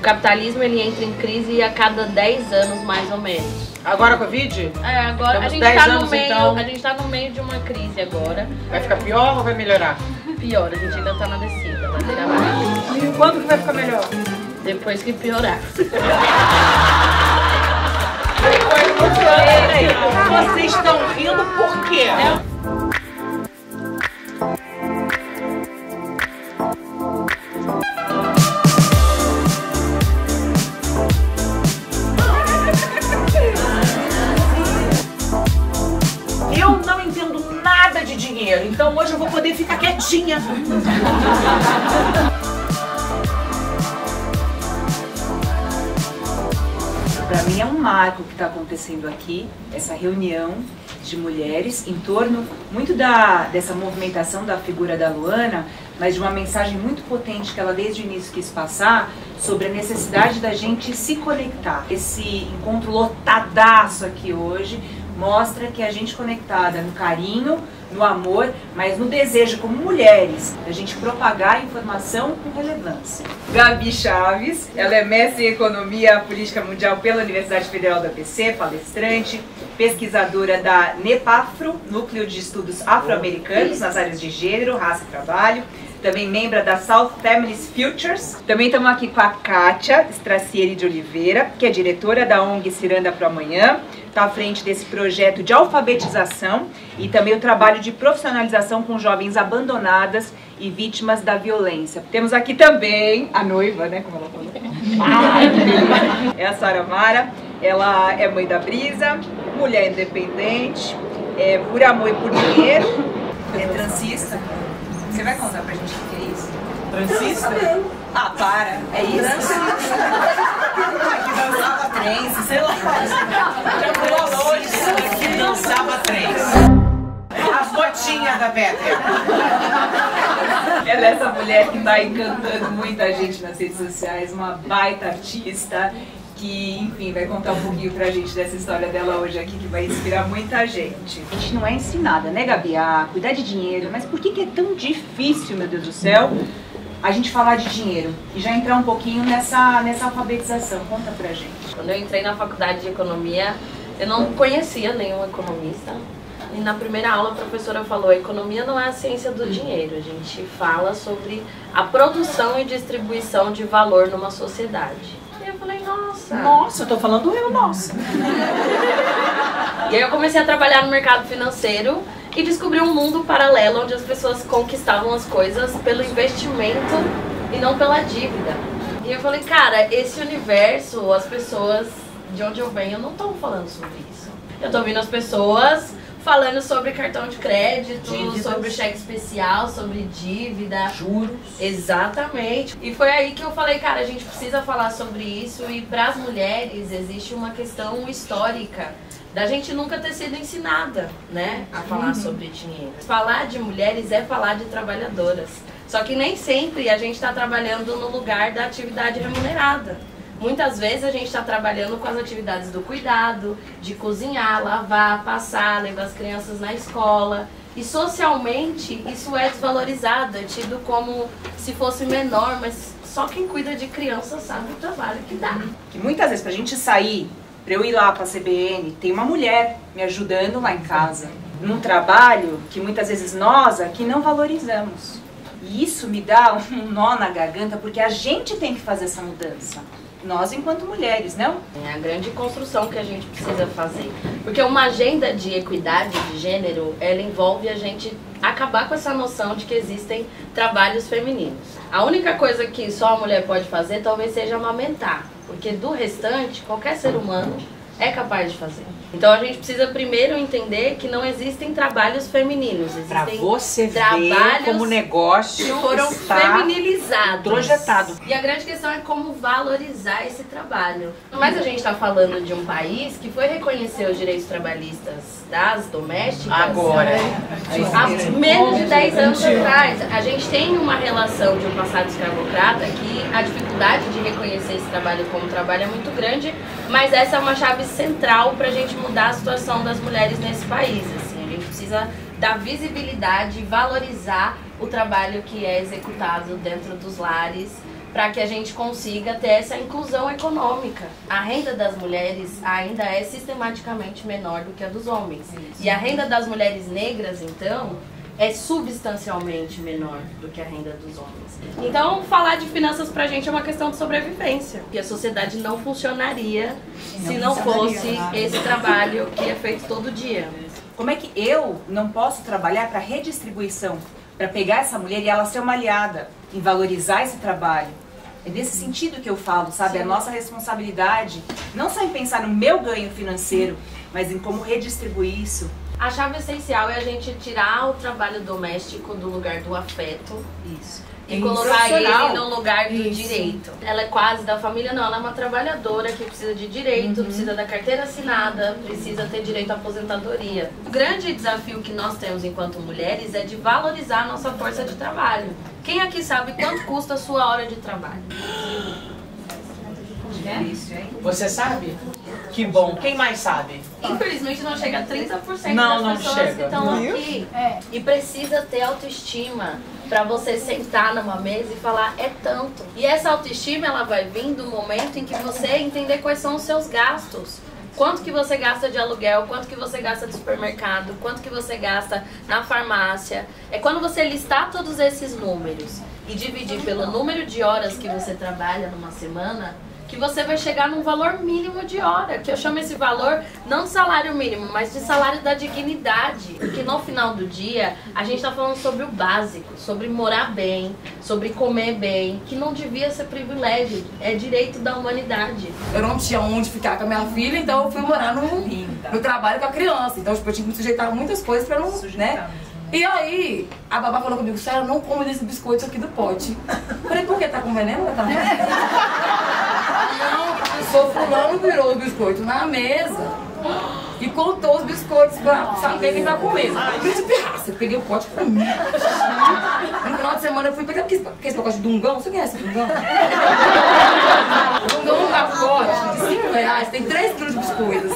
capitalismo ele entra em crise a cada 10 anos, mais ou menos. Agora com a Covid? É, agora a gente tá no meio, então... a gente tá no meio de uma crise agora. Vai ficar pior ou vai melhorar? Pior, a gente ainda tá na descida, ladeira abaixo. E quando que vai ficar melhor? Depois que piorar. Vocês estão rindo por quê? Eu não entendo nada de dinheiro, então hoje eu vou poder ficar quietinha. Para mim é um marco o que está acontecendo aqui, essa reunião de mulheres em torno muito dessa movimentação da figura da Luana, mas de uma mensagem muito potente que ela desde o início quis passar sobre a necessidade da gente se conectar. Esse encontro lotadaço aqui hoje mostra que a gente conectada no carinho, no amor, mas no desejo como mulheres, da gente propagar a informação com relevância. Gabi Chaves, ela é mestre em Economia Política Mundial pela Universidade Federal da PC, palestrante, pesquisadora da NEPAFRO, Núcleo de Estudos Afro-Americanos nas áreas de gênero, raça e trabalho, também membro da South Feminist Futures. Também estamos aqui com a Kátia Stracieri de Oliveira, que é diretora da ONG Ciranda pro Amanhã, está à frente desse projeto de alfabetização e também o trabalho de profissionalização com jovens abandonadas e vítimas da violência. Temos aqui também a noiva, né, como ela falou, é a Sara Mara, ela é mãe da Brisa, mulher independente, por amor e por dinheiro, é transista. Você vai contar pra gente o que é isso? Transista? Ah, para, é isso? Que dançava trance, sei lá. Já pulou longe, que dançava trance. As gotinhas da Petra. Ela é essa mulher que está encantando muita gente nas redes sociais, uma baita artista, que, enfim, vai contar um pouquinho pra gente dessa história dela hoje aqui, que vai inspirar muita gente. A gente não é ensinada, né, Gabi, a cuidar de dinheiro, mas por que é tão difícil, meu Deus do céu, a gente falar de dinheiro e já entrar um pouquinho nessa alfabetização? Conta pra gente. Quando eu entrei na faculdade de economia, eu não conhecia nenhum economista. E na primeira aula a professora falou, a economia não é a ciência do dinheiro, a gente fala sobre a produção e distribuição de valor numa sociedade. E eu falei, nossa. Nossa, eu tô falando eu, nossa. E aí eu comecei a trabalhar no mercado financeiro e descobri um mundo paralelo onde as pessoas conquistavam as coisas pelo investimento e não pela dívida. E eu falei, cara, esse universo, as pessoas de onde eu venho não estão falando sobre isso. Eu tô ouvindo as pessoas falando sobre cartão de crédito, dívidas, sobre cheque especial, sobre dívida, juros. Exatamente. E foi aí que eu falei, cara, a gente precisa falar sobre isso. E para as mulheres existe uma questão histórica da gente nunca ter sido ensinada, né, a falar sobre dinheiro. Falar de mulheres é falar de trabalhadoras. Só que nem sempre a gente está trabalhando no lugar da atividade remunerada. Muitas vezes a gente está trabalhando com as atividades do cuidado, de cozinhar, lavar, passar, levar as crianças na escola. E socialmente isso é desvalorizado, é tido como se fosse menor, mas só quem cuida de criança sabe o trabalho que dá. Que muitas vezes pra gente sair, pra eu ir lá pra CBN, tem uma mulher me ajudando lá em casa. Num trabalho que muitas vezes nós aqui não valorizamos. E isso me dá um nó na garganta, porque a gente tem que fazer essa mudança. Nós enquanto mulheres, não? É a grande construção que a gente precisa fazer. Porque uma agenda de equidade de gênero, ela envolve a gente acabar com essa noção de que existem trabalhos femininos. A única coisa que só a mulher pode fazer talvez seja amamentar. Porque do restante, qualquer ser humano é capaz de fazer. Então a gente precisa primeiro entender que não existem trabalhos femininos. Existem pra você ver como o negócio que foram está feminilizados, projetado. E a grande questão é como valorizar esse trabalho. Mas a gente está falando de um país que foi reconhecer os direitos trabalhistas das domésticas agora, há menos de 10 anos atrás. A gente tem uma relação de um passado escravocrata que a dificuldade de reconhecer esse trabalho como trabalho é muito grande, mas essa é uma chave central para a gente mudar a situação das mulheres nesse país. Assim, a gente precisa dar visibilidade e valorizar o trabalho que é executado dentro dos lares para que a gente consiga ter essa inclusão econômica. A renda das mulheres ainda é sistematicamente menor do que a dos homens. E a renda das mulheres negras, então, é substancialmente menor do que a renda dos homens. Então, falar de finanças pra gente é uma questão de sobrevivência. E a sociedade não funcionaria se não fosse esse trabalho que é feito todo dia. Como é que eu não posso trabalhar para redistribuição, para pegar essa mulher e ela ser uma aliada em valorizar esse trabalho? É nesse sentido que eu falo, sabe? A nossa responsabilidade, não só em pensar no meu ganho financeiro, mas em como redistribuir isso. A chave essencial é a gente tirar o trabalho doméstico do lugar do afeto. Isso. E colocar ele no lugar do direito. Ela é quase da família, não. Ela é uma trabalhadora que precisa de direito, precisa da carteira assinada, precisa ter direito à aposentadoria. O grande desafio que nós temos enquanto mulheres é de valorizar a nossa força de trabalho. Quem aqui sabe quanto custa a sua hora de trabalho? Você sabe? Que bom. Quem mais sabe? Infelizmente não chega a 30% Não das pessoas chega. que estão aqui. E precisa ter autoestima para você sentar numa mesa e falar, é tanto. E essa autoestima, ela vai vir do momento em que você entender quais são os seus gastos. Quanto que você gasta de aluguel, quanto que você gasta de supermercado, quanto que você gasta na farmácia. É quando você listar todos esses números e dividir pelo número de horas que você trabalha numa semana, que você vai chegar num valor mínimo de hora, que eu chamo esse valor não de salário mínimo, mas de salário da dignidade, porque no final do dia a gente tá falando sobre o básico, sobre morar bem, sobre comer bem, que não devia ser privilégio, é direito da humanidade. Eu não tinha onde ficar com a minha filha, então eu fui morar no trabalho com a criança, então tipo, eu tinha que me sujeitar a muitas coisas pra não, né? E aí, a babá falou comigo, Sarah, não come desse biscoito aqui do pote. Eu falei, por que? Tá com veneno? Tá Não, fulano virou o biscoito na mesa e contou os biscoitos pra saber quem vai comer. Eu de pirraça, eu peguei o pote e comi. No final de semana eu fui pegar esse pacote de Dungão, você conhece Dungão? Dungão é um pacote de R$5, tem 3 quilos de biscoitos.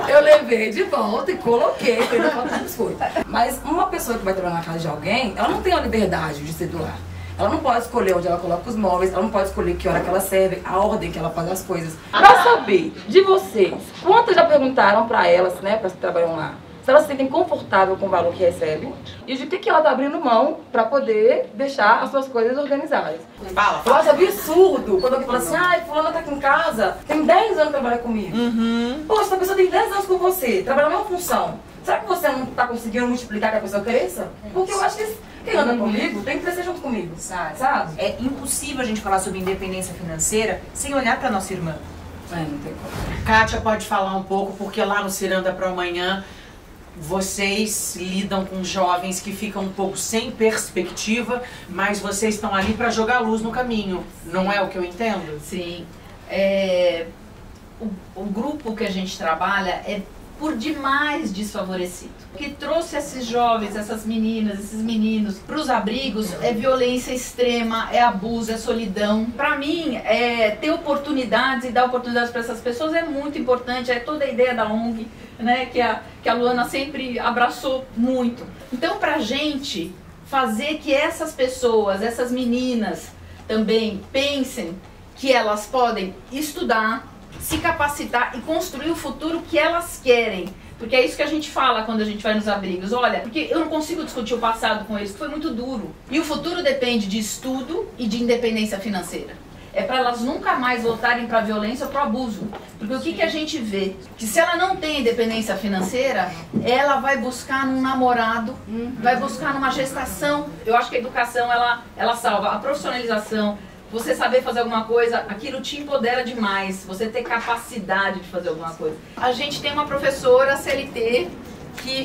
Eu levei de volta e coloquei para ele fazer biscoito. Mas uma pessoa que vai trabalhar na casa de alguém, ela não tem a liberdade de ser do lar. Ela não pode escolher onde ela coloca os móveis, ela não pode escolher que hora que ela serve, a ordem que ela faz as coisas. Pra saber de vocês, quantas já perguntaram pra elas, né, pra que trabalham lá, se elas se sentem confortáveis com o valor que recebem e de que ela tá abrindo mão pra poder deixar as suas coisas organizadas. Fala. Eu acho absurdo quando alguém fala assim, ai, fulana tá aqui em casa, tem 10 anos que trabalha comigo. Poxa, essa pessoa tem 10 anos com você, trabalha na mesma função. Será que você não tá conseguindo multiplicar que a pessoa cresça? Porque eu acho que quem anda comigo tem que crescer junto comigo, sabe? É impossível a gente falar sobre independência financeira sem olhar para nossa irmã. Não tem como. Kátia pode falar um pouco, porque lá no Ciranda para Amanhã vocês lidam com jovens que ficam um pouco sem perspectiva, mas vocês estão ali para jogar luz no caminho, não é o que eu entendo? Sim. O grupo que a gente trabalha é por demais desfavorecido. O que trouxe esses jovens, essas meninas, esses meninos para os abrigos é violência extrema, é abuso, é solidão. Para mim, ter oportunidades e dar oportunidades para essas pessoas é muito importante, é toda a ideia da ONG, né, que a Luana sempre abraçou muito. Então, para a gente fazer que essas pessoas, essas meninas também pensem que elas podem estudar, se capacitar e construir o futuro que elas querem. Porque é isso que a gente fala quando a gente vai nos abrigos. Olha, porque eu não consigo discutir o passado com eles, que foi muito duro. E o futuro depende de estudo e de independência financeira. É para elas nunca mais voltarem para a violência ou para o abuso. Porque o que a gente vê? Que se ela não tem independência financeira, ela vai buscar num namorado, vai buscar numa gestação. Eu acho que a educação, ela salva. A profissionalização, você saber fazer alguma coisa, aquilo te empodera demais, você ter capacidade de fazer alguma coisa. A gente tem uma professora CLT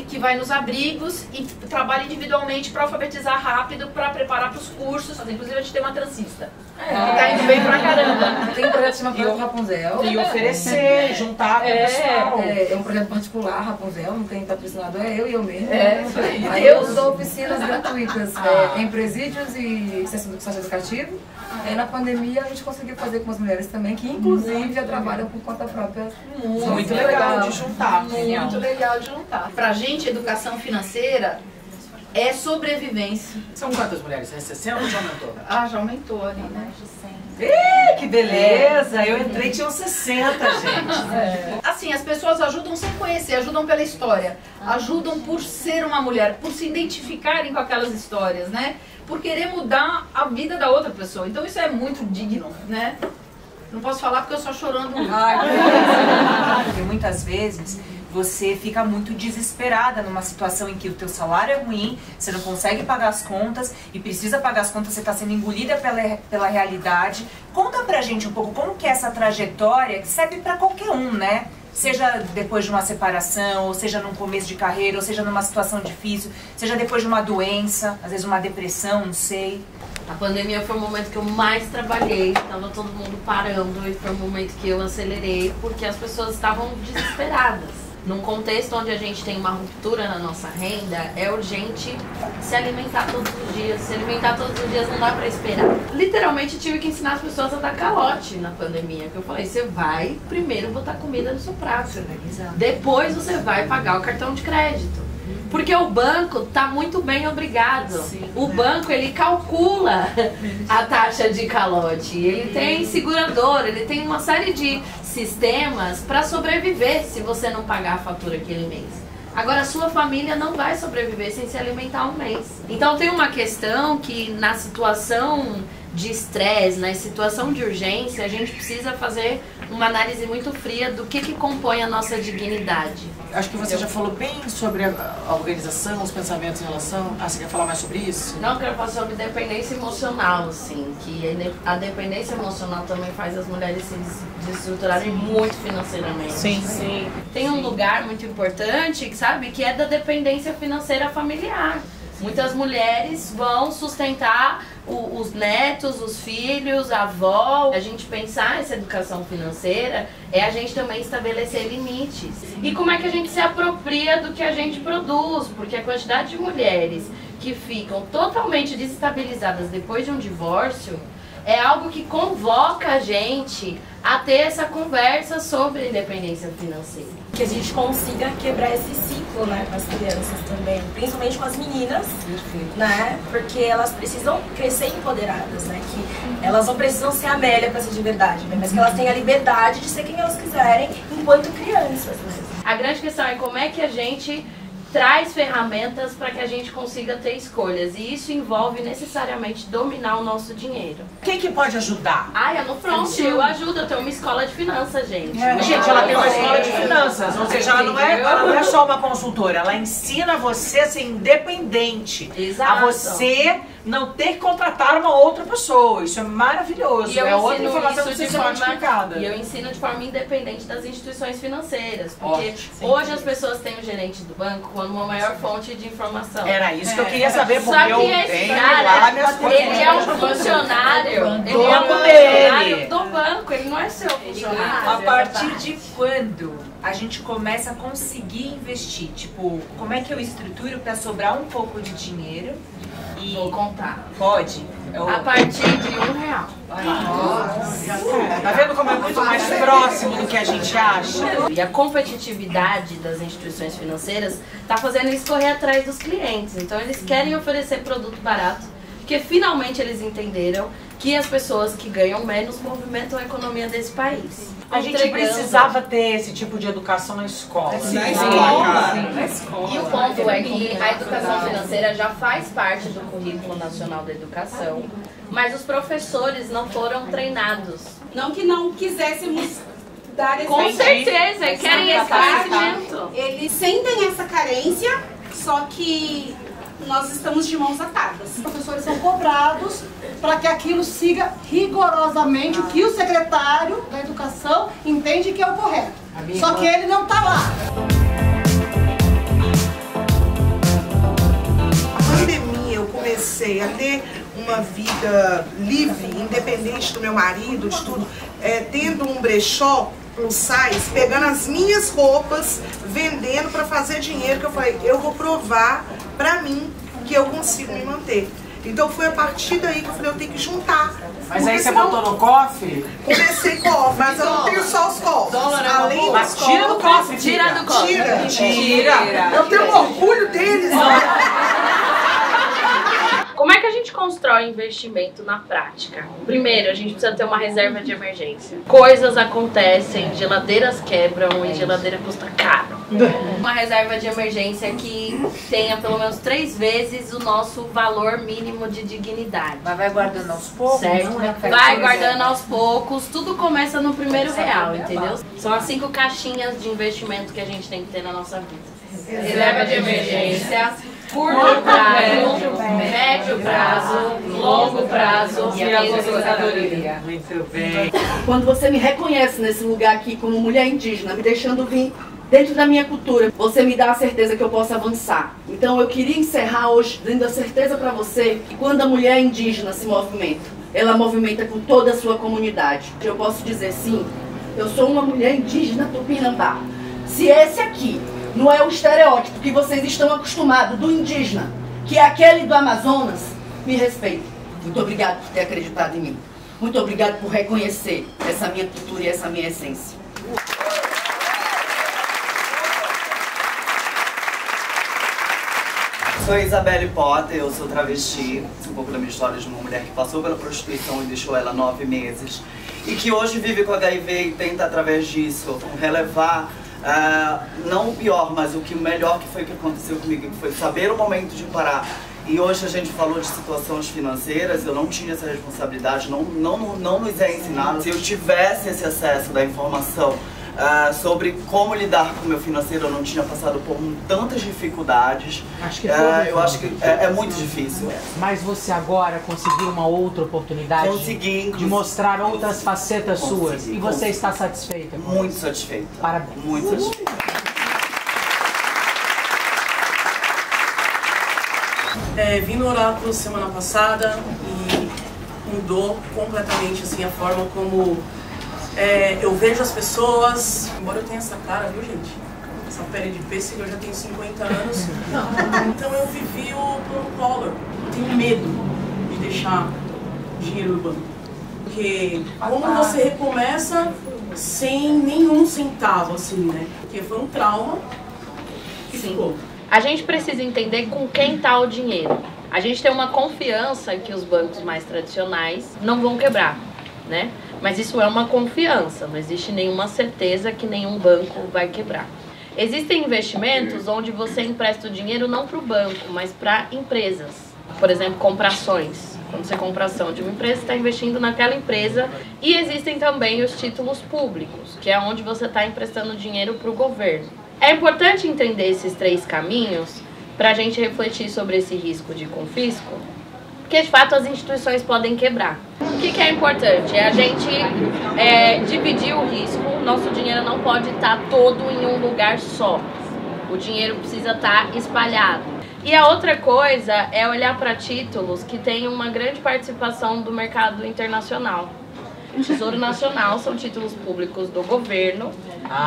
que vai nos abrigos e trabalha individualmente para alfabetizar rápido, para preparar para os cursos. Inclusive a gente tem uma transista, que tá indo bem pra caramba. Tem um projeto que chama Projeto Rapunzel. E oferecer, juntar com o pessoal. É um projeto particular, Rapunzel, não tem patrocinador, é eu e eu mesmo. Isso aí. Aí eu dou oficinas gratuitas em presídios e centro educativo. Aí na pandemia a gente conseguiu fazer com as mulheres também, que inclusive já trabalham por conta própria. Muito legal de juntar. Muito legal de juntar. Pra gente, educação financeira É sobrevivência. São quantas mulheres? É 60 ou já aumentou? Ah, já aumentou ali, né? Que beleza! Eu entrei e tinham 60, gente. Assim, as pessoas ajudam sem conhecer, ajudam pela história, ajudam por ser uma mulher, por se identificarem com aquelas histórias, né? Por querer mudar a vida da outra pessoa. Então isso é muito digno, né? Não posso falar porque eu só chorando muito. Porque muitas vezes você fica muito desesperada numa situação em que o teu salário é ruim, você não consegue pagar as contas e precisa pagar as contas, você está sendo engolida pela realidade. Conta pra gente um pouco como que é essa trajetória que serve pra qualquer um, né? Seja depois de uma separação, ou seja num começo de carreira, ou seja numa situação difícil, seja depois de uma doença, às vezes uma depressão, não sei. A pandemia foi o momento que eu mais trabalhei, estava todo mundo parando e foi o momento que eu acelerei porque as pessoas estavam desesperadas. Num contexto onde a gente tem uma ruptura na nossa renda, é urgente se alimentar todos os dias. Se alimentar todos os dias não dá pra esperar. Literalmente tive que ensinar as pessoas a dar calote na pandemia. Que eu falei, você vai primeiro botar comida no seu prato. Depois você vai pagar o cartão de crédito. Porque o banco tá muito bem obrigado. O banco, ele calcula a taxa de calote. Ele tem segurador, ele tem uma série de sistemas para sobreviver se você não pagar a fatura aquele mês. Agora, a sua família não vai sobreviver sem se alimentar um mês. Então, tem uma questão que na situação de estresse, na situação de urgência, a gente precisa fazer uma análise muito fria do que compõe a nossa dignidade. Acho que você já falou bem sobre a organização, os pensamentos em relação... Ah, você quer falar mais sobre isso? Não, eu quero falar sobre dependência emocional, assim, que a dependência emocional também faz as mulheres se desestruturarem muito financeiramente. Sim, né? sim. Tem um lugar muito importante, sabe, que é da dependência financeira familiar. Muitas mulheres vão sustentar os netos, os filhos, a avó. A gente pensar essa educação financeira é a gente também estabelecer limites. E como é que a gente se apropria do que a gente produz? Porque a quantidade de mulheres que ficam totalmente desestabilizadas depois de um divórcio é algo que convoca a gente a ter essa conversa sobre independência financeira. Que a gente consiga quebrar esse ciclo, né, com as crianças também, principalmente com as meninas, né, porque elas precisam crescer empoderadas, né, que elas não precisam ser Amélia para ser de verdade, né, mas que elas tenham a liberdade de ser quem elas quiserem enquanto crianças, né. A grande questão é como é que a gente traz ferramentas para que a gente consiga ter escolhas. E isso envolve necessariamente dominar o nosso dinheiro. Quem que pode ajudar? É no front, eu ajudo, eu tenho uma escola de finanças, gente. Gente, ela tem uma escola de finanças, ou seja, ela não é só uma consultora, ela ensina você a ser independente. Exato. A você não ter que contratar uma outra pessoa. Isso é maravilhoso. E eu é outra ensino informação isso que de precisa ser multiplicada. E eu ensino de forma independente das instituições financeiras. Porque Ótimo. hoje as pessoas têm o gerente do banco como uma maior fonte de informação. Era isso que eu queria saber, porque Só que eu esse tenho cara, lá minhas coisas. ele é um funcionário, ele é um Dono funcionário dele. do banco, ele não é seu funcionário. A partir de quando a gente começa a conseguir investir? Tipo, como é que eu estruturo para sobrar um pouco de dinheiro? E Vou contar. pode? A partir de R$1. Tá vendo como é muito mais próximo do que a gente acha? E a competitividade das instituições financeiras está fazendo eles correr atrás dos clientes. Então eles querem oferecer produto barato, porque finalmente eles entenderam que as pessoas que ganham menos movimentam a economia desse país. A gente precisava ter esse tipo de educação na escola. Na escola. E o ponto é que a educação financeira já faz parte do Currículo Nacional da Educação, mas os professores não foram treinados. Não que não quiséssemos dar esse Com certeza, e querem esse conhecimento. Eles sentem essa carência, só que nós estamos de mãos atadas. Os professores são cobrados para que aquilo siga rigorosamente o que o secretário da Educação entende que é o correto. Só que ele não está lá. Na pandemia eu comecei a ter uma vida livre, independente do meu marido, de tudo, tendo um brechó, um size, pegando as minhas roupas, vendendo para fazer dinheiro, que eu falei, eu vou provar para mim que eu consigo me manter. Então foi a partir daí que eu falei, eu tenho que juntar. Mas aí você botou no cofre? Comecei cofre, mas eu não tenho só os cofres. Além Mas dos tira do cofre, Tira do cofre. Tira. Eu tenho orgulho deles. Como é que a gente constrói investimento na prática? Primeiro, a gente precisa ter uma reserva de emergência. Coisas acontecem, geladeiras quebram e geladeira custa caro. Uma reserva de emergência que tenha pelo menos 3 vezes o nosso valor mínimo de dignidade. Mas vai guardando aos poucos? Certo? Vai guardando aos poucos. Tudo começa no primeiro real, entendeu? São as 5 caixinhas de investimento que a gente tem que ter na nossa vida. Reserva de emergência, curto prazo, médio prazo, longo prazo e aposentadoria. Muito bem. Quando você me reconhece nesse lugar aqui como mulher indígena, me deixando vir dentro da minha cultura, você me dá a certeza que eu posso avançar. Então eu queria encerrar hoje dando a certeza para você que quando a mulher indígena se movimenta, ela movimenta com toda a sua comunidade. Eu posso dizer sim, eu sou uma mulher indígena tupinambá. Se esse aqui não é o estereótipo que vocês estão acostumados do indígena, que é aquele do Amazonas, me respeite. Muito obrigado por ter acreditado em mim. Muito obrigado por reconhecer essa minha cultura e essa minha essência. Sou Isabelle Potter, eu sou travesti. Um pouco da minha história de uma mulher que passou pela prostituição e deixou ela 9 meses. E que hoje vive com HIV e tenta, através disso, relevar não o pior, mas o melhor que foi que aconteceu comigo, que foi saber o momento de parar. E hoje a gente falou de situações financeiras, eu não tinha essa responsabilidade, não nos é ensinado. Se eu tivesse esse acesso da informação sobre como lidar com o meu financeiro, eu não tinha passado por tantas dificuldades. Acho que eu acho que é muito difícil. Mas você agora conseguiu uma outra oportunidade de mostrar outras facetas suas. E você está satisfeita? Muito satisfeita. Parabéns. Muito satisfeita. Vim no oráculo semana passada e mudou completamente assim, a forma como eu vejo as pessoas. Embora eu tenha essa cara, viu, gente? Essa pele de pêssego, eu já tenho 50 anos. Então eu vivi o plano Collor. Eu tenho medo de deixar dinheiro no banco. Porque como você recomeça sem nenhum centavo, assim, né? Porque foi um trauma que ficou. A gente precisa entender com quem está o dinheiro. A gente tem uma confiança que os bancos mais tradicionais não vão quebrar, né? Mas isso é uma confiança, não existe nenhuma certeza que nenhum banco vai quebrar. Existem investimentos onde você empresta o dinheiro não para o banco, mas para empresas. Por exemplo, compra ações. Quando você compra ação de uma empresa, você está investindo naquela empresa. E existem também os títulos públicos, que é onde você está emprestando dinheiro para o governo. É importante entender esses 3 caminhos para a gente refletir sobre esse risco de confisco, porque de fato as instituições podem quebrar. O que é importante? É a gente dividir o risco. Nosso dinheiro não pode estar todo em um lugar só. O dinheiro precisa estar espalhado. E a outra coisa é olhar para títulos que têm uma grande participação do mercado internacional. O Tesouro Nacional são títulos públicos do governo.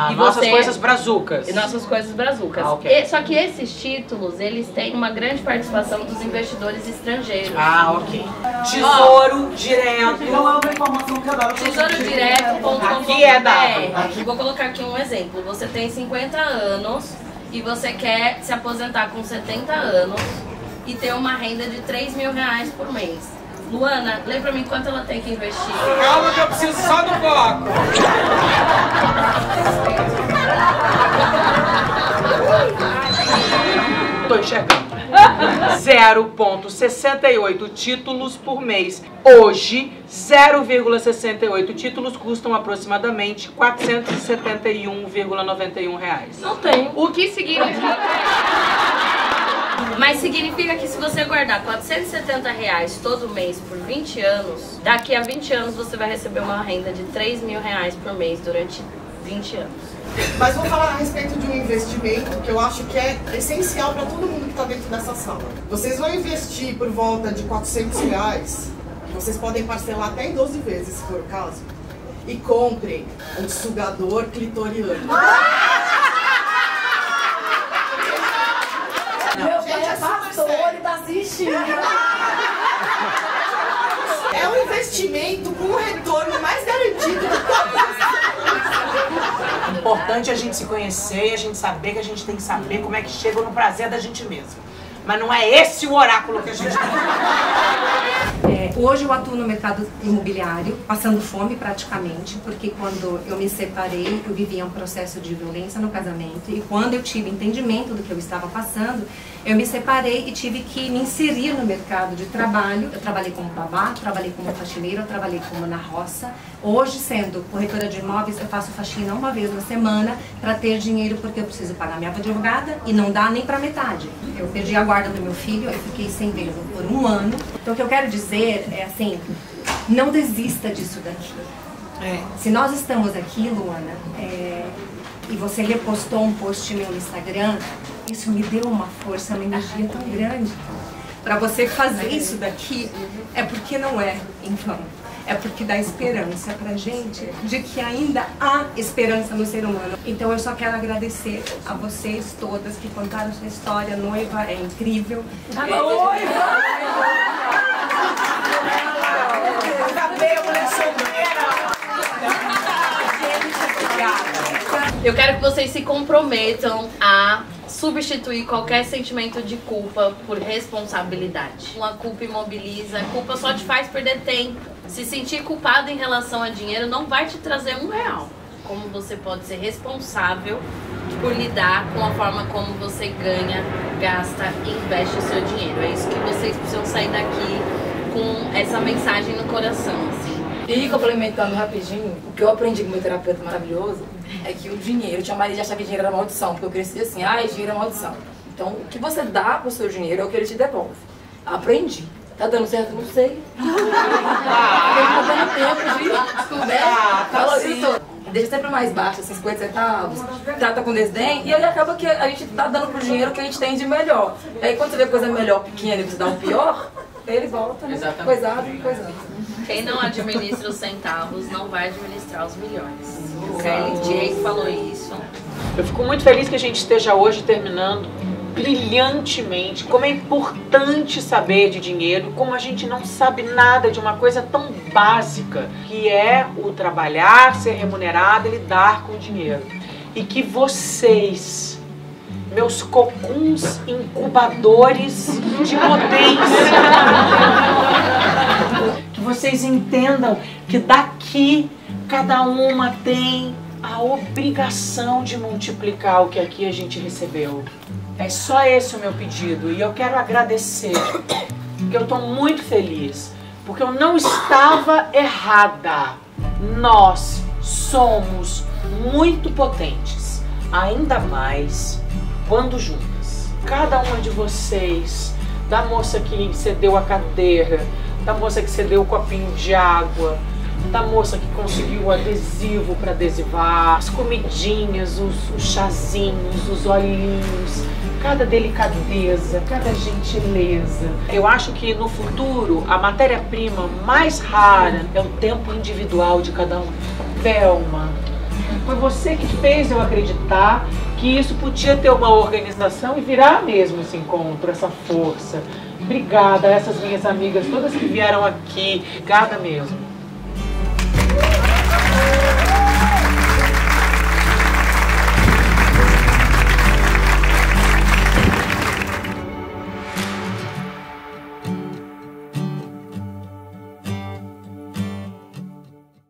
E nossas coisas brazucas. E nossas coisas brazucas. Okay. Só que esses títulos, eles têm uma grande participação dos investidores estrangeiros. Ok. Tesouro Direto. Não é uma informação que eu dava. Tesourodireto.com.br. Aqui é dado. Vou colocar aqui um exemplo. Você tem 50 anos e você quer se aposentar com 70 anos e ter uma renda de R$3.000 por mês. Luana, lê pra mim quanto ela tem que investir. Calma que eu preciso só do foco. Tô enxergando. 0,68 títulos por mês. Hoje, 0,68 títulos custam aproximadamente R$471,91. Não tem. O que significa... Mas significa que se você guardar R$470 todo mês por 20 anos, daqui a 20 anos você vai receber uma renda de R$3.000 por mês durante 20 anos. Mas vou falar a respeito de um investimento que eu acho que é essencial para todo mundo que está dentro dessa sala. Vocês vão investir por volta de R$400, vocês podem parcelar até em 12 vezes, se for o caso, e comprem um sugador clitoriano. Meu pai é pastor, ele tá assistindo. É um investimento com um retorno mais garantido do que o importante é a gente se conhecer e a gente saber que a gente tem que saber como é que chega no prazer da gente mesmo. Mas não é esse o oráculo que a gente Hoje eu atuo no mercado imobiliário, passando fome praticamente, porque quando eu me separei, eu vivia um processo de violência no casamento, e quando eu tive entendimento do que eu estava passando, eu me separei e tive que me inserir no mercado de trabalho. Eu trabalhei como babá, trabalhei como faxineira, eu trabalhei como na roça. Hoje, sendo corretora de imóveis, eu faço faxina uma vez na semana para ter dinheiro, porque eu preciso pagar minha advogada e não dá nem para metade. Eu perdi a guarda do meu filho, eu fiquei sem vez por 1 ano. Então o que eu quero dizer é assim, não desista disso daqui. Se nós estamos aqui, Luana, e você repostou um post meu no Instagram, isso me deu uma força, uma energia tão grande. Para você fazer isso daqui, é porque não é em vão. É porque dá esperança pra gente de que ainda há esperança no ser humano. Então eu só quero agradecer a vocês todas que contaram sua história. Noiva é incrível. Eu quero que vocês se comprometam a substituir qualquer sentimento de culpa por responsabilidade. Uma culpa imobiliza, a culpa só te faz perder tempo. Se sentir culpado em relação a dinheiro não vai te trazer R$1. Como você pode ser responsável por lidar com a forma como você ganha, gasta e investe o seu dinheiro. É isso que vocês precisam sair daqui com essa mensagem no coração, assim. E complementando rapidinho, o que eu aprendi com meu terapeuta maravilhoso é que o dinheiro, eu tinha mania de achar que dinheiro era maldição, porque eu cresci assim, dinheiro é maldição. Então, o que você dá pro seu dinheiro é o que ele te devolve. Aprendi. Tá dando certo? Não sei. Tá dando tempo de fala assim, deixa sempre mais baixo, assim, 50 centavos, trata com desdém, e aí acaba que a gente tá dando pro dinheiro que a gente tem de melhor. E aí quando você vê coisa melhor pequena e você dá o pior, ele volta, né? Coisado. Quem não administra os centavos não vai administrar os milhões. O KLJ falou isso. Eu fico muito feliz que a gente esteja hoje terminando brilhantemente. Como é importante saber de dinheiro, como a gente não sabe nada de uma coisa tão básica, que é o trabalhar, ser remunerado e lidar com o dinheiro. E que vocês, meus cocuns incubadores de potência, que vocês entendam que daqui cada uma tem a obrigação de multiplicar o que aqui a gente recebeu. É só esse o meu pedido e eu quero agradecer, porque eu estou muito feliz, porque eu não estava errada. Nós somos muito potentes, ainda mais quando juntas. Cada uma de vocês, da moça que cedeu a cadeira, da moça que cedeu o copinho de água, da moça que conseguiu o adesivo para adesivar, as comidinhas, os chazinhos, os olhinhos, cada delicadeza, cada gentileza. Eu acho que no futuro a matéria-prima mais rara é o tempo individual de cada um. Velma, foi você que fez eu acreditar que isso podia ter uma organização e virar mesmo esse encontro, essa força. Obrigada a essas minhas amigas todas que vieram aqui. Obrigada mesmo.